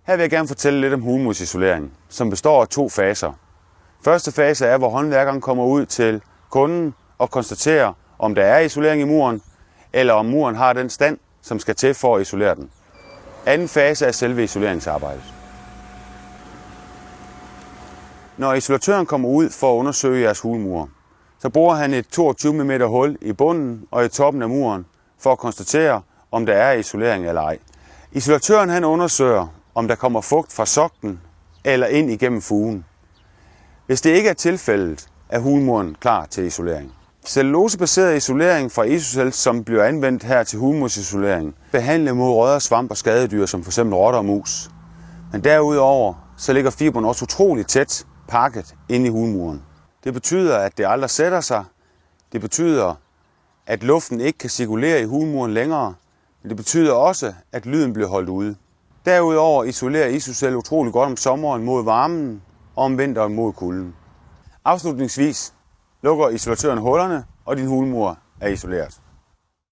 Her vil jeg gerne fortælle lidt om hulmursisolering, som består af 2 faser. Første fase er, hvor håndværkeren kommer ud til kunden og konstaterer, om der er isolering i muren, eller om muren har den stand, som skal til for at isolere den. Anden fase er selve isoleringsarbejdet. Når isolatøren kommer ud for at undersøge jeres hulmur, så borer han et 22 mm hul i bunden og i toppen af muren for at konstatere, om der er isolering eller ej. Isolatøren han undersøger, om der kommer fugt fra soklen eller ind igennem fugen. Hvis det ikke er tilfældet, er hulmuren klar til isolering. Cellulosebaseret isolering fra Isocel, som bliver anvendt her til hulmursisolering, behandler mod rødder, svamp og skadedyr, som f.eks. rotter og mus. Men derudover så ligger fiberen også utroligt tæt pakket inde i hulmuren. Det betyder, at det aldrig sætter sig. Det betyder, at luften ikke kan cirkulere i hulmuren længere. Men det betyder også, at lyden bliver holdt ude. Derudover isolerer Isocel utrolig godt om sommeren mod varmen og om vinteren mod kulden. Afslutningsvis lukker isolatøren hullerne, og din hulmur er isoleret.